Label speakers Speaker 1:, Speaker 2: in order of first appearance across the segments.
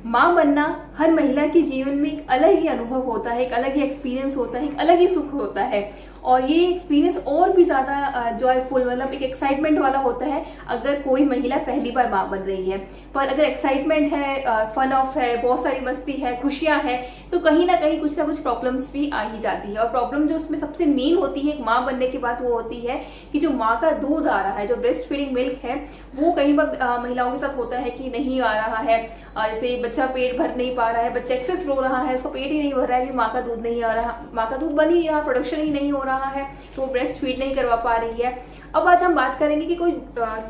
Speaker 1: माँ बनना हर महिला के जीवन में एक अलग ही अनुभव होता है, एक अलग ही एक्सपीरियंस होता है, एक अलग ही सुख होता है। और ये एक्सपीरियंस और भी ज़्यादा जॉयफुल, मतलब एक एक्साइटमेंट वाला होता है अगर कोई महिला पहली बार माँ बन रही है। पर अगर एक्साइटमेंट है, फन ऑफ है, बहुत सारी मस्ती है, खुशियाँ हैं, तो कहीं ना कहीं कुछ ना कुछ प्रॉब्लम्स भी आ ही जाती है। और प्रॉब्लम जो उसमें सबसे मेन होती है एक माँ बनने के बाद वो होती है कि जो माँ का दूध आ रहा है, जो ब्रेस्ट फीडिंग मिल्क है, वो कई बार महिलाओं के साथ होता है कि नहीं आ रहा है। जैसे बच्चा पेट भर नहीं पा रहा है, बच्चा एक्सेस रो रहा है, उसका पेट ही नहीं भर रहा है कि माँ का दूध नहीं आ रहा, माँ का दूध बन ही नहीं रहा, प्रोडक्शन ही नहीं हो रहा है, तो वो ब्रेस्ट फीड नहीं करवा पा रही है। अब आज हम बात करेंगे कि कोई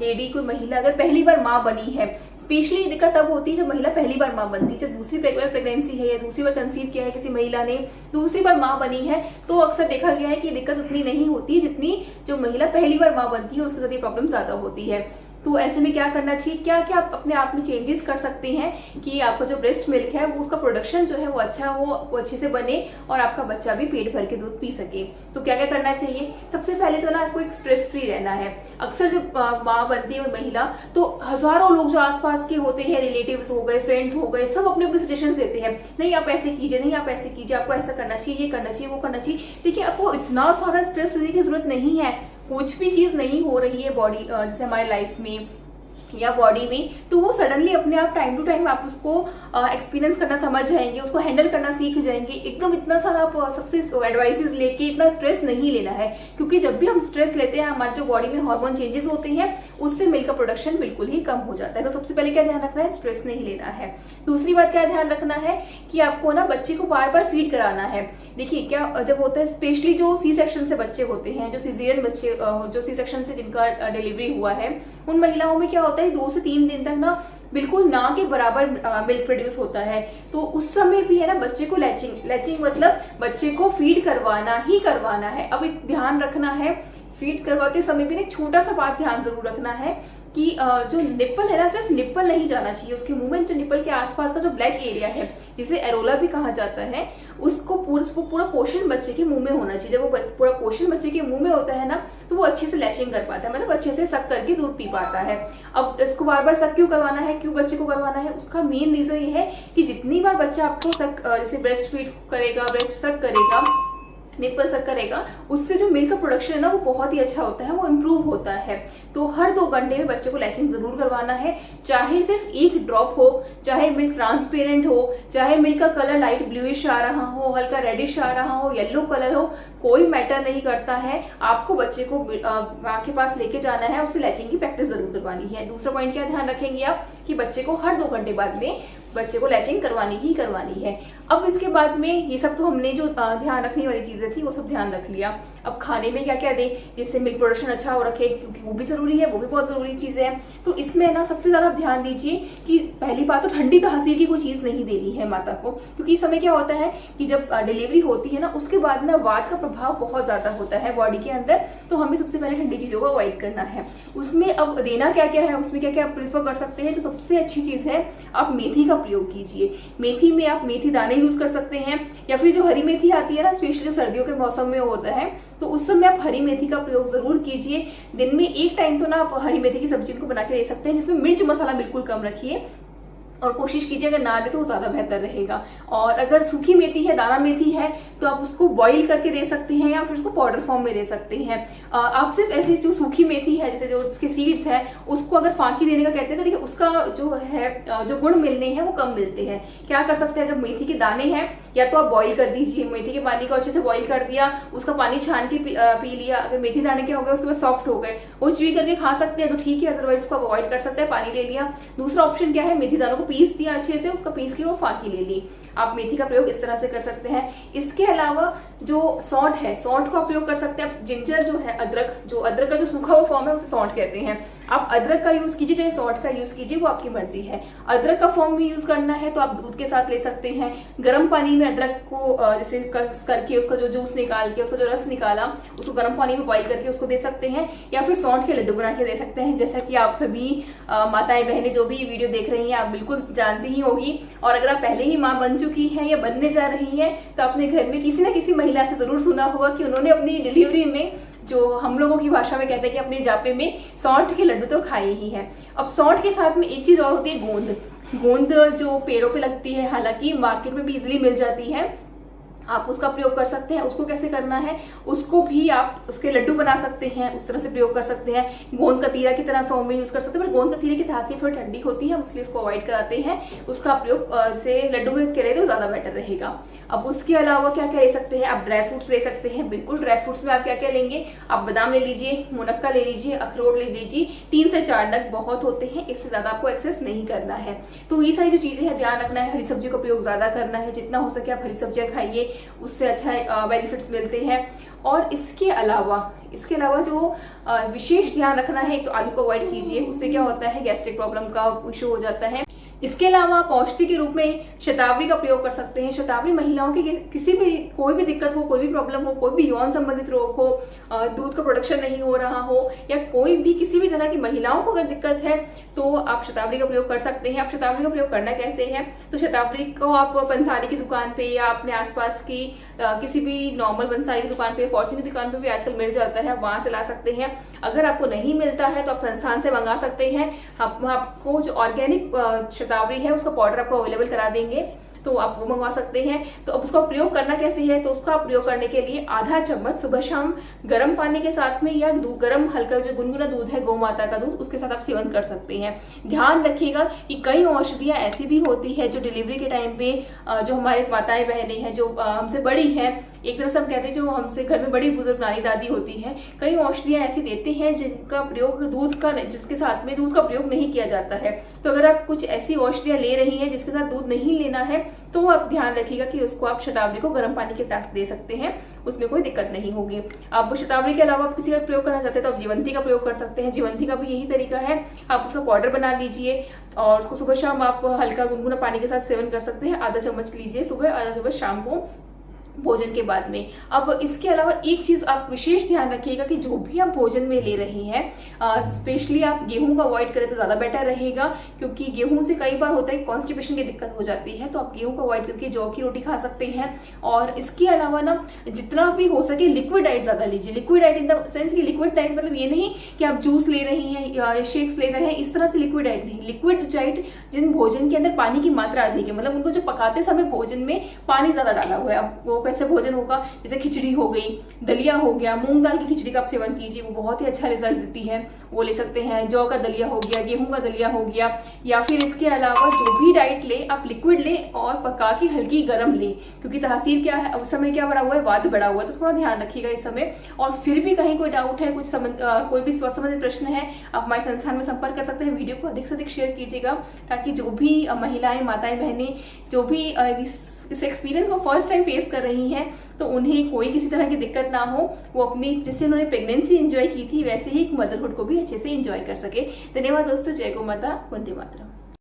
Speaker 1: लेडी, कोई महिला अगर पहली बार माँ बनी है, स्पेशली दिक्कत तब होती है जब महिला पहली बार माँ बनती है, जब दूसरी प्रेगनेंसी है या दूसरी बार कंसीव किया है किसी महिला ने, दूसरी बार माँ बनी है, तो अक्सर देखा गया है कि दिक्कत उतनी नहीं होती जितनी जो महिला पहली बार माँ बनती है उसके साथ ये प्रॉब्लम ज्यादा होती है। तो ऐसे में क्या करना चाहिए, क्या क्या आप अपने आप में चेंजेस कर सकते हैं कि आपका जो ब्रेस्ट मिल्क है वो उसका प्रोडक्शन जो है वो अच्छा हो, वो अच्छे से बने और आपका बच्चा भी पेट भर के दूध पी सके। तो क्या क्या करना चाहिए? सबसे पहले तो ना आपको एक स्ट्रेस फ्री रहना है। अक्सर जब माँ बनती है महिला तो हजारों लोग जो आसपास के होते हैं, रिलेटिव्स हो गए, फ्रेंड्स हो गए, सब अपने अपने सजेशंस देते हैं, नहीं आप ऐसे कीजिए, नहीं आप ऐसे कीजिए, आपको ऐसा करना चाहिए, ये करना चाहिए, वो करना चाहिए। देखिए, आपको इतना सारा स्ट्रेस लेने की जरूरत नहीं है। कुछ भी चीज नहीं हो रही है बॉडी, जैसे हमारी लाइफ में या बॉडी में, तो वो सडनली अपने आप टाइम टू टाइम आप उसको एक्सपीरियंस करना समझ जाएंगे, उसको हैंडल करना सीख जाएंगे। एकदम इतना सारा आप सबसे एडवाइसेस लेके इतना स्ट्रेस नहीं लेना है, क्योंकि जब भी हम स्ट्रेस लेते हैं हमारे जो बॉडी में हार्मोन चेंजेस होते हैं उससे मिल्क का प्रोडक्शन बिल्कुल ही कम हो जाता है। तो सबसे पहले क्या ध्यान रखना है? स्ट्रेस नहीं लेना है। दूसरी बात क्या ध्यान रखना है कि आपको ना बच्चे को बार बार फीड कराना है। देखिए, क्या जब होता है, स्पेशली जो सी सेक्शन से बच्चे होते हैं, जो सीजेरियन बच्चे, जो सी सेक्शन से जिनका डिलीवरी हुआ है, उन महिलाओं में क्या होता है 2 से 3 दिन तक ना बिल्कुल ना के बराबर मिल्क प्रोड्यूस होता है। तो उस समय भी है ना बच्चे को लैचिंग मतलब बच्चे को फीड करवाना ही करवाना है। अब एक ध्यान रखना है, फीड करवाते समय भी एक छोटा सा बात ध्यान जरूर रखना है कि जो निप्पल है ना, सिर्फ निप्पल नहीं जाना चाहिए, उसके मुंह में जो निप्पल के आसपास का जो ब्लैक एरिया है, जिसे एरोला भी कहा जाता है, उसको पूरा पोर्शन बच्चे के मुंह में होना चाहिए। जब वो पूरा पोर्शन बच्चे के मुंह में होता है ना, तो वो अच्छे से लैचिंग कर पाता है, मतलब अच्छे से सक करके दूध पी पाता है। अब इसको बार बार सक क्यों करवाना है, क्यों बच्चे को करवाना है? उसका मेन रीजन ये है कि जितनी बार बच्चा आपको सक, जैसे ब्रेस्ट फीड करेगा, ब्रेस्ट सक करेगा, निप्पल सक करेगा, उससे जो मिल्क का प्रोडक्शन है ना वो बहुत ही अच्छा होता है, वो इम्प्रूव होता है। तो हर 2 घंटे में बच्चे को लैचिंग जरूर करवाना है, चाहे सिर्फ 1 ड्रॉप हो, चाहे मिल्क ट्रांसपेरेंट हो, चाहे मिल्क का कलर लाइट ब्लूइश आ रहा हो, हल्का रेडिश आ रहा हो, येलो कलर हो, कोई मैटर नहीं करता है। आपको बच्चे को माँ के पास लेके जाना है, उससे लैचिंग की प्रैक्टिस जरूर करवानी है। दूसरा पॉइंट क्या ध्यान रखेंगे आप कि बच्चे को हर 2 घंटे बाद में बच्चे को लैचिंग करवानी ही करवानी है। अब इसके बाद में ये सब तो हमने जो ध्यान रखने वाली चीजें थी वो सब ध्यान रख लिया। अब खाने में क्या क्या दें जिससे मिल्क प्रोडक्शन अच्छा हो रखे, क्योंकि वो भी जरूरी है, वो भी बहुत जरूरी चीज है। तो इसमें ना सबसे ज्यादा ध्यान दीजिए कि पहली बात तो ठंडी तहसीर की कोई चीज नहीं देनी है माता को, क्योंकि इस समय क्या होता है कि जब डिलीवरी होती है ना उसके बाद ना वात का प्रभाव बहुत ज्यादा होता है बॉडी के अंदर, तो हमें सबसे पहले ठंडी चीजों को अवॉइड करना है। उसमें अब देना क्या क्या है, उसमें क्या क्या आप प्रेफर कर सकते हैं, तो सबसे अच्छी चीज है आप मेथी का प्रयोग कीजिए। मेथी में आप मेथी दाने यूज कर सकते हैं, या फिर जो हरी मेथी आती है ना, स्पेशली जो सर्दियों के मौसम में होता है, तो उस समय आप हरी मेथी का प्रयोग जरूर कीजिए। दिन में 1 टाइम तो ना आप हरी मेथी की सब्जी को बना के दे सकते हैं, जिसमें मिर्च मसाला बिल्कुल कम रखिए, और कोशिश कीजिए अगर ना दे तो ज्यादा बेहतर रहेगा। और अगर सूखी मेथी है, दाना मेथी है, तो आप उसको बॉईल करके दे सकते हैं या फिर उसको पाउडर फॉर्म में दे सकते हैं। आप सिर्फ ऐसी जो सूखी मेथी है, जैसे जो उसके सीड्स है, उसको अगर फांकी देने का कहते हैं तो देखिए उसका जो है जो गुण मिलने हैं वो कम मिलते हैं। क्या कर सकते हैं, अगर मेथी के दाने हैं या तो आप बॉईल कर दीजिए, मेथी के पानी को अच्छे से बॉईल कर दिया, उसका पानी छान के पी लिया। अगर मेथी दाने क्या हो गए उसके बाद सॉफ्ट हो गए, वो च्यूई करके खा सकते हैं तो ठीक है, अदरवाइज उसको अवॉइड कर सकते हैं, पानी ले लिया। दूसरा ऑप्शन क्या है, मेथी दानों को पीस दिया अच्छे से, उसका पीस के वो फांकी ले ली। आप मेथी का प्रयोग इस तरह से कर सकते हैं। इसके अलावा जो सौंठ है, सौंठ का प्रयोग कर सकते हैं आप। जिंजर जो है, अदरक का जो सूखा हुआ फॉर्म है उसे सौंठ कहते हैं। आप अदरक का यूज कीजिए चाहे सौंठ का यूज कीजिए, वो आपकी मर्जी है। अदरक का फॉर्म में यूज करना है तो आप दूध के साथ ले सकते हैं। गर्म पानी में अदरक को जैसे करके उसका जो जूस निकाल के, उसका जो रस निकाला, उसको गर्म पानी में बॉईल करके उसको दे सकते हैं, या फिर सौंठ के लड्डू बना के दे सकते हैं। जैसा कि आप सभी माताएं बहनें जो भी वीडियो देख रही हैं आप बिल्कुल जानती ही होगी। और अगर आप पहले ही माँ बन चुकी हैं या बनने जा रही हैं तो अपने घर में किसी ना किसी महिला से जरूर सुना होगा कि उन्होंने अपनी डिलीवरी में, जो हम लोगों की भाषा में कहते हैं कि अपने जापे में, सौंठ के लड्डू तो खाए ही हैं। अब सौंठ के साथ में एक चीज और होती है, गोंद। गोंद जो पेड़ों पे लगती है, हालांकि मार्केट में भी इजीली मिल जाती है, आप उसका प्रयोग कर सकते हैं। उसको कैसे करना है, उसको भी आप उसके लड्डू बना सकते हैं, उस तरह से प्रयोग कर सकते हैं। गोंद कतीरा की तरह फॉर्म में यूज कर सकते हैं, पर गोंद कतीरे की खासियत थोड़ी ठंडी होती है, इसलिए उसको अवॉइड कराते हैं। उसका प्रयोग से लड्डू में करें तो ज्यादा बेटर रहेगा। अब उसके अलावा क्या क्या ले सकते हैं, आप ड्राई फ्रूट्स ले सकते हैं। बिल्कुल, ड्राई फ्रूट्स में आप क्या क्या लेंगे, आप बादाम ले लीजिए, मुनक्का ले लीजिए, अखरोट ले लीजिए। 3 से 4 नग बहुत होते हैं, इससे ज्यादा आपको एक्सेस नहीं करना है। तो ये सारी जो चीजें हैं ध्यान रखना है। हरी सब्जी का प्रयोग ज्यादा करना है, जितना हो सके आप हरी सब्जियां खाइए, उससे अच्छा बेनिफिट्स मिलते हैं। और इसके अलावा जो विशेष ध्यान रखना है, एक तो आलू को अवॉइड कीजिए, उससे क्या होता है गैस्ट्रिक प्रॉब्लम का इशू हो जाता है। इसके अलावा पौष्टिक के रूप में शतावरी का प्रयोग कर सकते हैं। शतावरी महिलाओं की किसी भी कोई भी दिक्कत हो, कोई भी प्रॉब्लम हो, कोई भी यौन संबंधित रोग हो, दूध का प्रोडक्शन नहीं हो रहा हो, या कोई भी किसी भी तरह की महिलाओं को अगर दिक्कत है तो आप शतावरी का प्रयोग कर सकते हैं। आप शतावरी का प्रयोग करना कैसे है, तो शतावरी को आप पंसारी की दुकान पे या अपने आसपास की किसी भी नॉर्मल पंसारी की दुकान पे, फॉर्च्यून की दुकान पे भी आजकल मिल जाता है, वहां से ला सकते हैं। अगर आपको नहीं मिलता है तो आप संस्थान से मंगा सकते हैं। आपको जो ऑर्गेनिक शतावरी है उसका पाउडर आपको अवेलेबल करा देंगे, तो आप वो मंगवा सकते हैं। तो अब उसका प्रयोग करना कैसे है, तो उसका प्रयोग करने के लिए आधा चम्मच सुबह शाम गर्म पानी के साथ में, या गर्म हल्का जो गुनगुना दूध है गौ माता का दूध, उसके साथ आप सेवन कर सकते हैं। ध्यान रखिएगा कि कई औषधियां ऐसी भी होती है जो डिलीवरी के टाइम पे जो हमारे माताएं बहनें हैं, जो हमसे बड़ी हैं, एक तरह से हम कहते हैं जो हमसे घर में बड़ी बुजुर्ग नानी दादी होती है, कई औषधियां ऐसी देते हैं जिनका प्रयोग जिसके साथ में दूध का प्रयोग नहीं किया जाता है। तो अगर आप कुछ ऐसी औषधियां ले रही हैं जिसके साथ दूध नहीं लेना है, तो आप ध्यान रखिएगा कि उसको आप शतावरी को गर्म पानी के साथ दे सकते हैं, उसमें कोई दिक्कत नहीं होगी। आप शतावरी के अलावा आप किसी का प्रयोग करना चाहते हैं तो आप जीवंती का प्रयोग कर सकते हैं। जीवंती का भी यही तरीका है, आप उसका पाउडर बना लीजिए और उसको सुबह शाम आप हल्का गुनगुना पानी के साथ सेवन कर सकते हैं। आधा चम्मच लीजिए सुबह, आधा चम्मच शाम को भोजन के बाद में। अब इसके अलावा एक चीज आप विशेष ध्यान रखिएगा कि जो भी आप भोजन में ले रहे हैं, स्पेशली आप गेहूं का अवॉइड करें तो ज्यादा बेटर रहेगा, क्योंकि गेहूं से कई बार होता है कॉन्स्टिपेशन की दिक्कत हो जाती है। तो आप गेहूं को अवॉइड करके जौ की रोटी खा सकते हैं। और इसके अलावा ना जितना भी हो सके लिक्विड डाइट ज्यादा लीजिए। Liquid diet in the sense कि लिक्विड डाइट मतलब ये नहीं कि आप जूस ले रही हैं या शेक्स ले रहे हैं, इस तरह से लिक्विड डाइट नहीं। लिक्विड डाइट जिन भोजन के अंदर पानी की मात्रा अधिक है, मतलब उनको जो पकाते समय भोजन में पानी ज्यादा डाला हुआ है। अब वो कैसे भोजन होगा, जैसे खिचड़ी हो गई, दलिया हो गया, मूंग दाल की खिचड़ी का आप सेवन कीजिए, वो बहुत ही अच्छा रिजल्ट देती है, वो ले सकते हैं। जौ का दलिया हो गया, गेहूं का दलिया हो गया, या फिर इसके अलावा जो भी डाइट ले आप लिक्विड ले और पका के हल्की गर्म ले, क्योंकि तासीर क्या है उस समय क्या बढ़ा हुआ है, वात बढ़ा हुआ है, तो थोड़ा ध्यान रखिएगा इस समय। और फिर भी कहीं कोई डाउट है, कोई भी स्वास्थ्य संबंधित प्रश्न है, आप हमारे संस्थान में संपर्क कर सकते हैं। वीडियो को अधिक से अधिक शेयर कीजिएगा, ताकि जो भी महिलाएं, माताएं, बहनें जो भी इस एक्सपीरियंस को फर्स्ट टाइम फेस कर रही हैं, तो उन्हें कोई किसी तरह की दिक्कत ना हो, वो अपनी जैसे उन्होंने प्रेगनेंसी एंजॉय की थी वैसे ही एक मदरहुड को भी अच्छे से एंजॉय कर सके। धन्यवाद दोस्तों, जय गौ माता, वंदे मातरम।